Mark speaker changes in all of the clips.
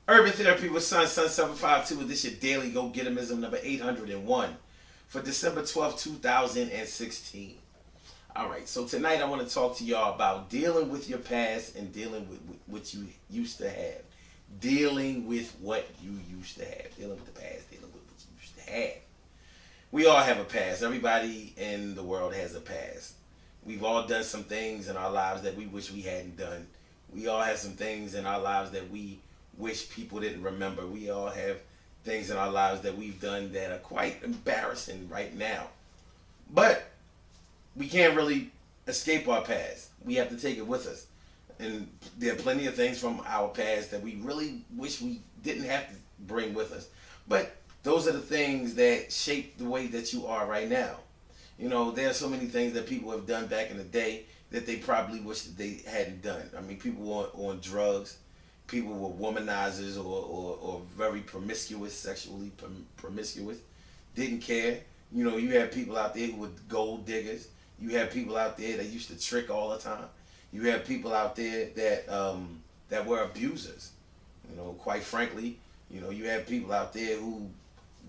Speaker 1: Urban Therapy with Sun 752. This your daily go getimism number 801 for December 12th, 2016. All right, so tonight I want to talk to y'all about dealing with your past and dealing with what you used to have. Dealing with what you used to have. Dealing with the past, dealing with what you used to have. We all have a past. Everybody in the world has a past. We've all done some things in our lives that we wish we hadn't done. We all have some things in our lives that we wish people didn't remember. We all have things in our lives that we've done that are quite embarrassing right now. But we can't really escape our past. We have to take it with us. And there are plenty of things from our past that we really wish we didn't have to bring with us. But those are the things that shape the way that you are right now. You know, there are so many things that people have done back in the day that they probably wish that they hadn't done. I mean, people were on drugs. People were womanizers or very promiscuous, sexually promiscuous. Didn't care. You know, you had people out there who were gold diggers. You had people out there that used to trick all the time. You had people out there that were abusers. You know, quite frankly, you know, you had people out there who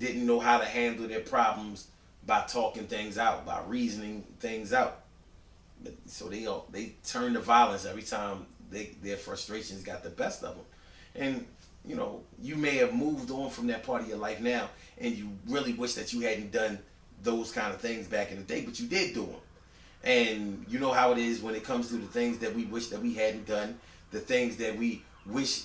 Speaker 1: didn't know how to handle their problems by talking things out, by reasoning things out. So they turned to violence every time their frustrations got the best of them. And you know, you may have moved on from that part of your life now, and you really wish that you hadn't done those kind of things back in the day, but you did do them. And you know how it is when it comes to the things that we wish that we hadn't done, the things that we wish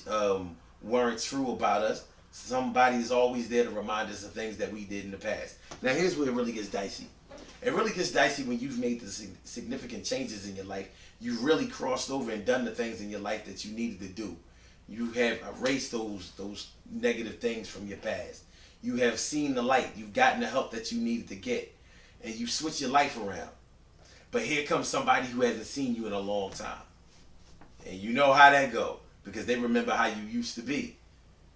Speaker 1: weren't true about us. Somebody is always there to remind us of things that we did in the past. Now here's where it really gets dicey. It really gets dicey when you've made the significant changes in your life. You've really crossed over and done the things in your life that you needed to do. You have erased those negative things from your past. You have seen the light. You've gotten the help that you needed to get. And you switch your life around. But here comes somebody who hasn't seen you in a long time. And you know how that go, because they remember how you used to be.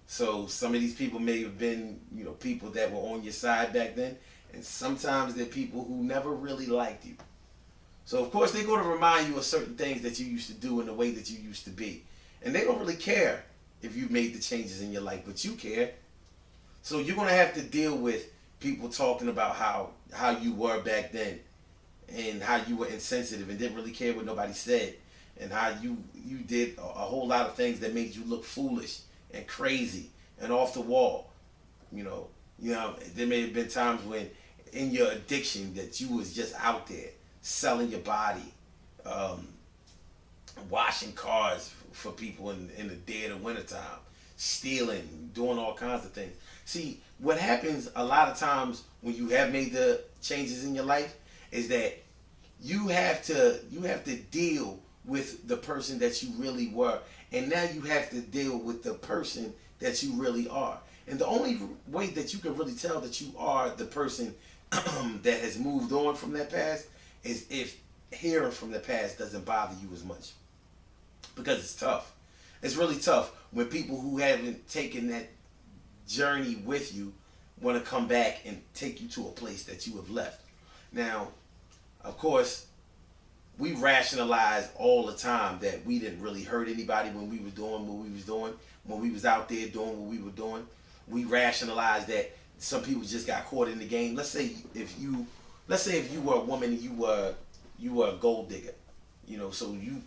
Speaker 1: So some of these people may have been, you know, people that were on your side back then. And sometimes they're people who never really liked you. So of course they're going to remind you of certain things that you used to do in the way that you used to be. And they don't really care if you made the changes in your life, but you care. So you're going to have to deal with people talking about how you were back then and how you were insensitive and didn't really care what nobody said, and how you did a whole lot of things that made you look foolish and crazy and off the wall. You know, there may have been times when in your addiction that you was just out there selling your body, washing cars for people in the dead of wintertime, stealing, doing all kinds of things. See, what happens a lot of times when you have made the changes in your life is that you have to deal with the person that you really were, and now you have to deal with the person that you really are. And the only way that you can really tell that you are the person that has moved on from that past is if hearing from the past doesn't bother you as much. Because it's tough. It's really tough when people who haven't taken that journey with you want to come back and take you to a place that you have left. Now, of course, we rationalize all the time that we didn't really hurt anybody when we were doing what we was doing, when we was out there doing what we were doing. We rationalize that some people just got caught in the game. Let's say if you were a woman and you were a gold digger, you know, so you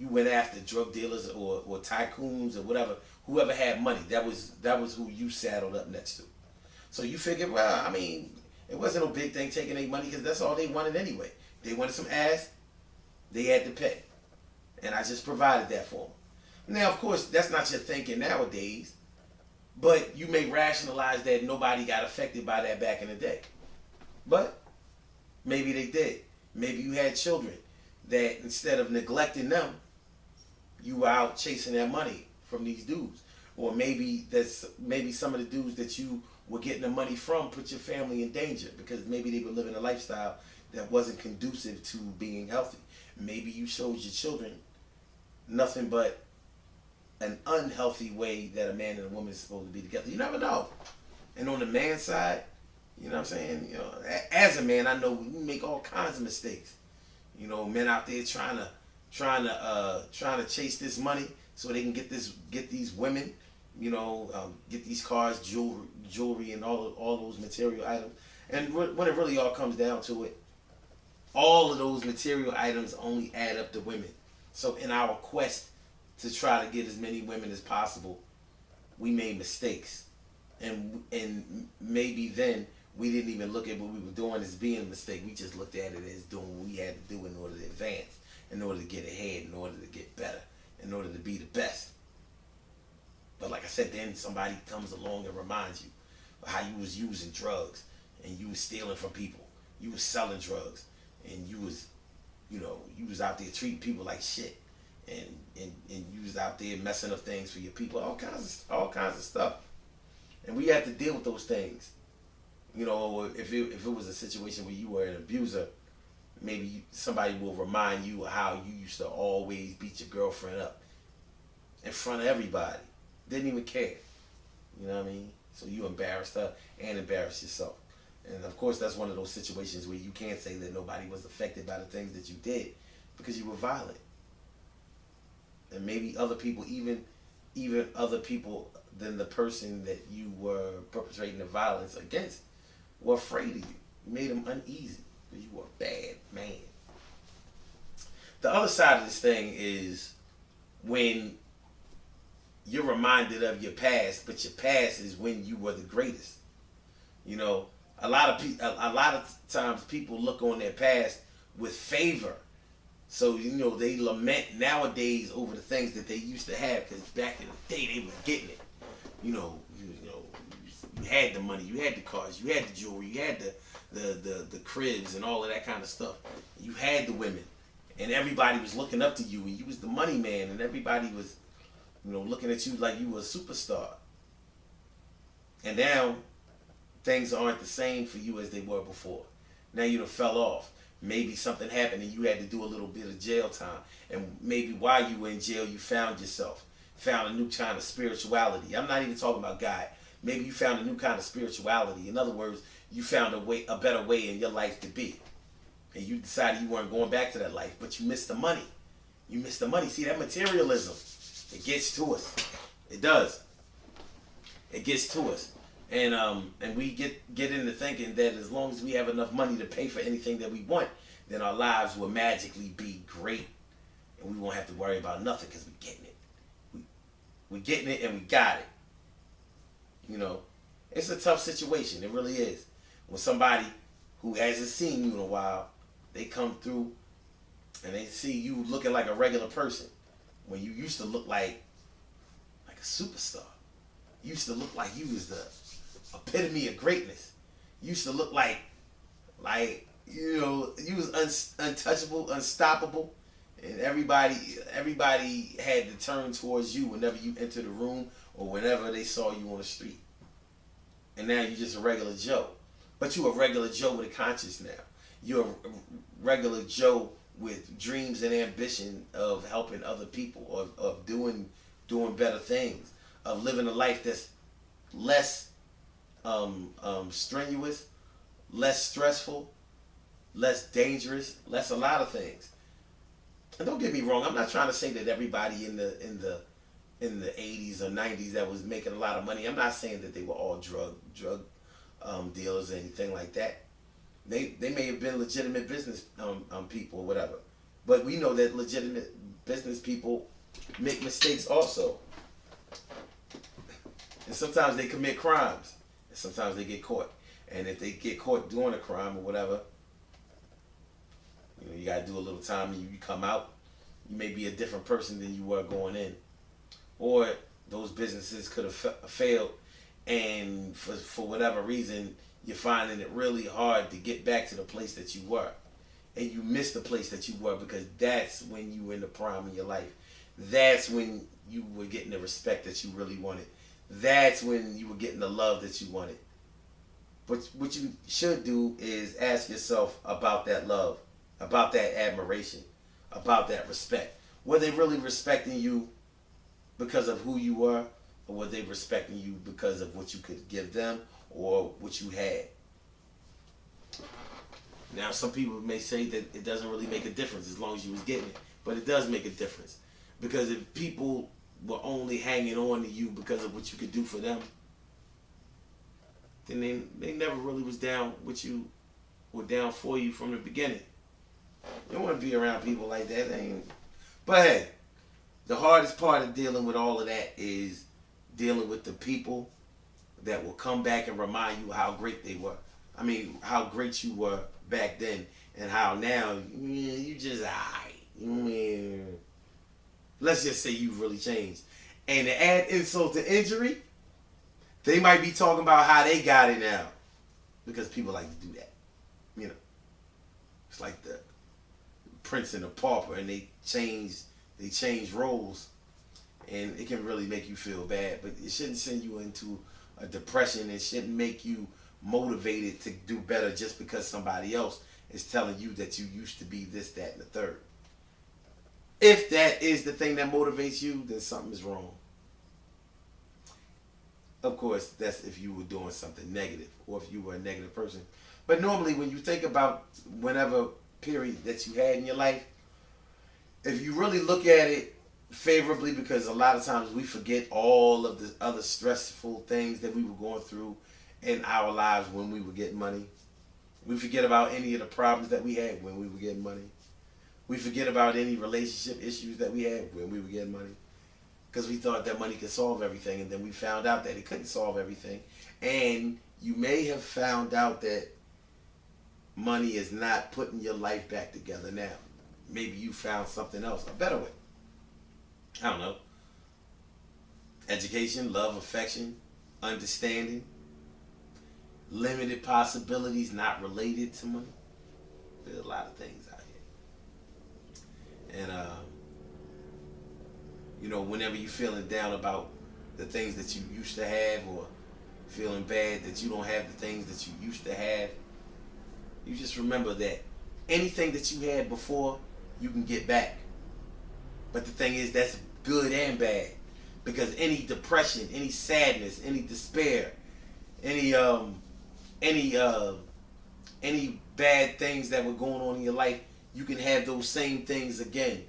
Speaker 1: went after drug dealers or tycoons or whatever, whoever had money. That was who you saddled up next to. So you figured, well, I mean, it wasn't no big thing taking their money because that's all they wanted anyway. They wanted some ass, they had to pay, and I just provided that for them. Now, of course, that's not your thinking nowadays. But you may rationalize that nobody got affected by that back in the day. But maybe they did. Maybe you had children that instead of neglecting them, you were out chasing that money from these dudes. Or maybe some of the dudes that you were getting the money from put your family in danger because maybe they were living a lifestyle that wasn't conducive to being healthy. Maybe you showed your children nothing but an unhealthy way that a man and a woman is supposed to be together. You never know. And on the man's side, you know what I'm saying? You know, as a man, I know we make all kinds of mistakes. You know, men out there trying to chase this money so they can get these women get these cars, jewelry, and all those material items. And when it really all comes down to it, all of those material items only add up to women. So in our quest to try to get as many women as possible, we made mistakes, and maybe then we didn't even look at what we were doing as being a mistake. We just looked at it as doing what we had to do in order to advance, in order to get ahead, in order to get better, in order to be the best. But like I said, then somebody comes along and reminds you of how you was using drugs, and you was stealing from people, you was selling drugs, and you was out there treating people like shit, and you was out there messing up things for your people, all kinds of stuff. And we have to deal with those things. If it was a situation where you were an abuser, maybe somebody will remind you of how you used to always beat your girlfriend up in front of everybody. Didn't even care. You know what I mean? So you embarrassed her and embarrassed yourself. And of course, that's one of those situations where you can't say that nobody was affected by the things that you did because you were violent. And maybe other people, even other people than the person that you were perpetrating the violence against, were afraid of you. You made them uneasy because you were a bad man. The other side of this thing is when you're reminded of your past, but your past is when you were the greatest. A lot of times people look on their past with favor. So, they lament nowadays over the things that they used to have, because back in the day they was getting it. You had the money, you had the cars, you had the jewelry, you had the cribs and all of that kind of stuff. You had the women, and everybody was looking up to you, and you was the money man, and everybody was, looking at you like you were a superstar. And now things aren't the same for you as they were before. Now you done fell off. Maybe something happened and you had to do a little bit of jail time. And maybe while you were in jail, you found a new kind of spirituality. I'm not even talking about God. Maybe you found a new kind of spirituality. In other words, you found a better way in your life to be. And you decided you weren't going back to that life, but you missed the money. You missed the money. See, that materialism, it gets to us. It does. It gets to us. And we get into thinking that as long as we have enough money to pay for anything that we want, then our lives will magically be great, and we won't have to worry about nothing because we're getting it. We're getting it, and we got it. It's a tough situation. It really is. When somebody who hasn't seen you in a while, they come through and they see you looking like a regular person when you used to look like a superstar. You used to look like you was the epitome of greatness. You used to look like you was untouchable, unstoppable, and everybody had to turn towards you whenever you entered the room or whenever they saw you on the street. And now you're just a regular Joe. But you're a regular Joe with a conscience now. You're a regular Joe with dreams and ambition of helping other people, of doing better things, of living a life that's less strenuous, less stressful, less dangerous, less a lot of things. And don't get me wrong, I'm not trying to say that everybody in the 80s or 90s that was making a lot of money, I'm not saying that they were all drug dealers or anything like that. They may have been legitimate business people or whatever. But we know that legitimate business people make mistakes also. And sometimes they commit crimes. And sometimes they get caught. And if they get caught doing a crime or whatever, you got to do a little time and you come out. You may be a different person than you were going in. Or those businesses could have failed, and for whatever reason, you're finding it really hard to get back to the place that you were. And you miss the place that you were because that's when you were in the prime of your life. That's when you were getting the respect that you really wanted. That's when you were getting the love that you wanted. But what you should do is ask yourself about that love, about that admiration, about that respect. Were they really respecting you because of who you were, or were they respecting you because of what you could give them or what you had? Now, some people may say that it doesn't really make a difference as long as you was getting it, but it does make a difference, because if people were only hanging on to you because of what you could do for them, then they never really was down with you or down for you from the beginning. You don't want to be around people like that. But hey, the hardest part of dealing with all of that is dealing with the people that will come back and remind you how great they were. I mean, how great you were back then, and how now you just let's just say you've really changed. And to add insult to injury, they might be talking about how they got it now, because people like to do that. You know, it's like the Prince and the Pauper, and they change roles, and it can really make you feel bad. But it shouldn't send you into a depression. It shouldn't make you motivated to do better just because somebody else is telling you that you used to be this, that, and the third. If that is the thing that motivates you, then something is wrong. Of course, that's if you were doing something negative, or if you were a negative person. But normally when you think about whenever period that you had in your life, if you really look at it favorably, because a lot of times we forget all of the other stressful things that we were going through in our lives when we were getting money. We forget about any of the problems that we had when we were getting money. We forget about any relationship issues that we had when we were getting money. Because we thought that money could solve everything, and then we found out that it couldn't solve everything. And you may have found out that money is not putting your life back together now. Maybe you found something else, a better way. I don't know. Education, love, affection, understanding, limited possibilities not related to money. There's a lot of things out here. And, you know, whenever you're feeling down about the things that you used to have, or feeling bad that you don't have the things that you used to have, you just remember that anything that you had before, you can get back. But the thing is, that's good and bad. Because any depression, any sadness, any despair, any bad things that were going on in your life, you can have those same things again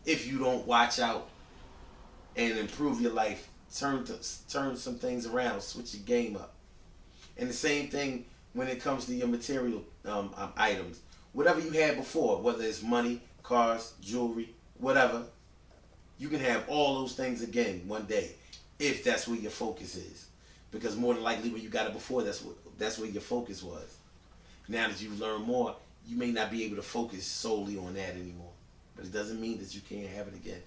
Speaker 1: if you don't watch out and improve your life, turn some things around, switch your game up. And the same thing when it comes to your material items. Whatever you had before, whether it's money, cars, jewelry, whatever, you can have all those things again one day if that's where your focus is. Because more than likely when you got it before, that's where your focus was. Now that you've learned more, you may not be able to focus solely on that anymore. But it doesn't mean that you can't have it again.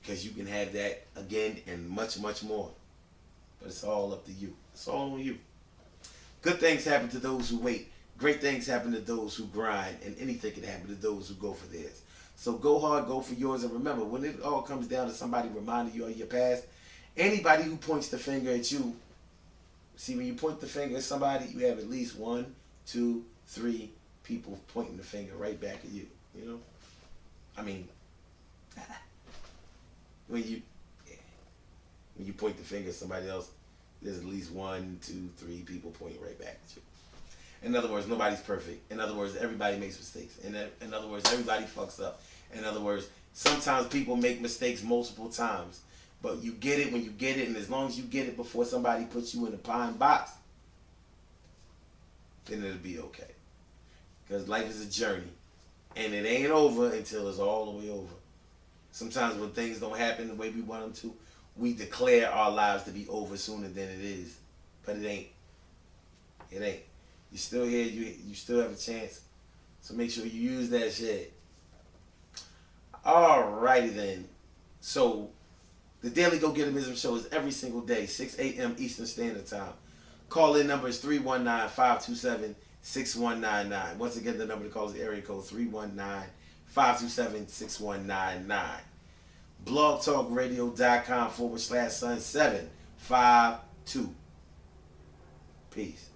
Speaker 1: Because you can have that again and much, much more. But it's all up to you. It's all on you. Good things happen to those who wait. Great things happen to those who grind. And anything can happen to those who go for theirs. So go hard, go for yours. And remember, when it all comes down to somebody reminding you of your past, anybody who points the finger at you, see, when you point the finger at somebody, you have at least 1, 2, 3 people pointing the finger right back at you. You know? I mean, when you point the finger at somebody else, there's at least 1, 2, 3 people pointing right back at you. In other words, nobody's perfect. In other words, everybody makes mistakes. In other words, everybody fucks up. In other words, sometimes people make mistakes multiple times. But you get it when you get it, and as long as you get it before somebody puts you in a pine box, then it'll be okay. Because life is a journey. And it ain't over until it's all the way over. Sometimes when things don't happen the way we want them to, we declare our lives to be over sooner than it is. But it ain't. It ain't. You're still here. You still have a chance. So make sure you use that shit. Alrighty then. So the Daily Go Getterism Show is every single day, 6 a.m. Eastern Standard Time. Call-in number is 319-527-6199. Once again, the number to call is the area code 319-527-6199. blogtalkradio.com/Sun752. Peace.